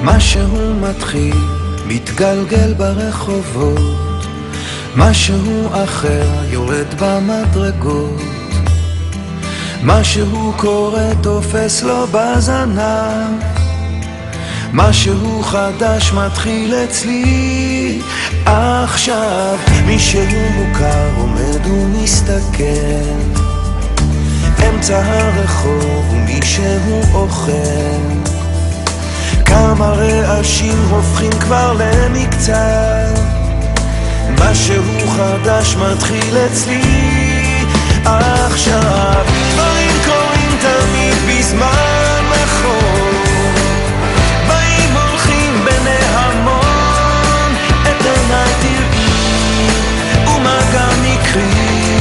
משהו מתחיל, מתגלגל ברחובות, משהו אחר יורד במדרגות, משהו קורה תופס לו בזנב, משהו חדש מתחיל אצלי עכשיו. מישהו מוכר עומד ומסתכל אמצע הרחוב ומישהו אוכל, כמה רעשים הופכים כבר למקצת, משהו חדש מתחיל אצלי עכשיו. דברים קורים תמיד בזמן נכון, באים הולכים בני המון, את עיניי תראי ומה גם יקרי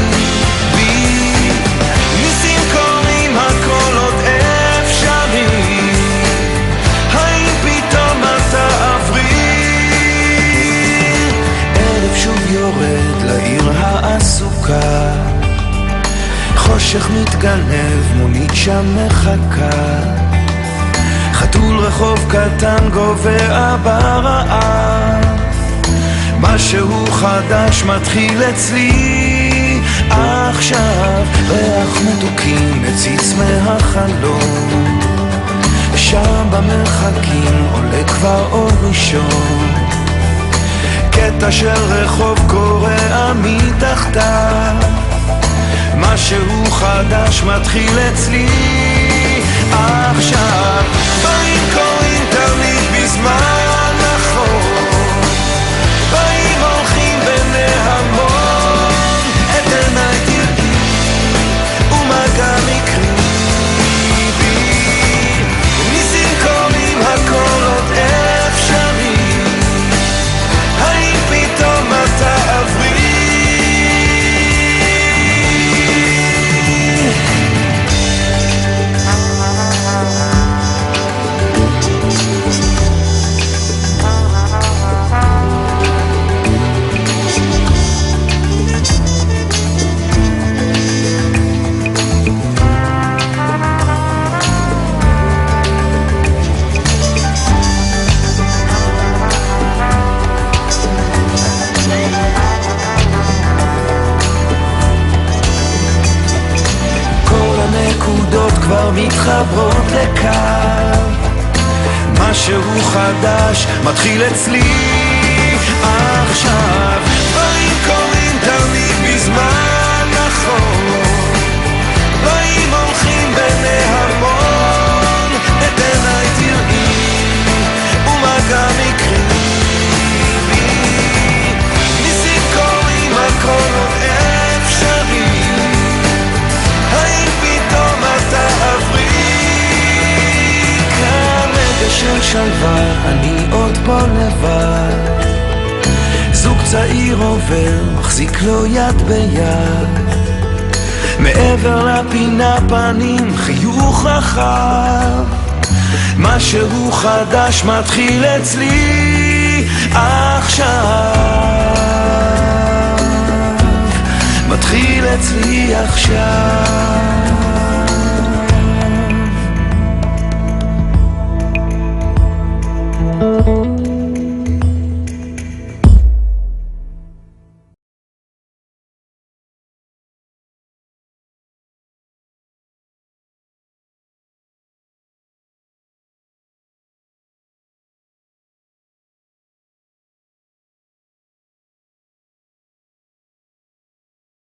בי, ניסים קורים הכל עוד אפשרי, האם פתאום אתה עברי? ערב שוב יורד לעיר העסוקה, חושך מתגנב, מונית שם מחכה, חתול רחוב קטן גובע ברעב, משהו חדש מתחיל אצלי עכשיו. ריח מתוקים מציץ מהחלום, שם במרחקים עולה כבר אור ראשון, קטע של רחוב קורע מתחתיו, משהו חדש מתחיל אצלי עכשיו. באים קוראים תמיד בזמן נכון, באים הולכים בני המון, את עיניי תראי ומה גם יקרי בי, ניסים קוראים הכל עוד אפשרי, האם פתאום אתה עברי? כבר מתחברות לקו, משהו חדש מתחיל אצלי עכשיו. דברים קורים תמיד בזמן נכון, באים הולכים בני המון, את עיניי תראי ומה גם יקרי בי, ניסים קורים הכל עוד אפשרי, האם פתאום אתה עברי? כאן רגע של שלווה, אני עוד פה לבד, זוג צעיר עובר, מחזיק לו יד ביד, מעבר לפינה פנים חיוך רחב, משהו חדש מתחיל אצלי עכשיו, מתחיל אצלי עכשיו.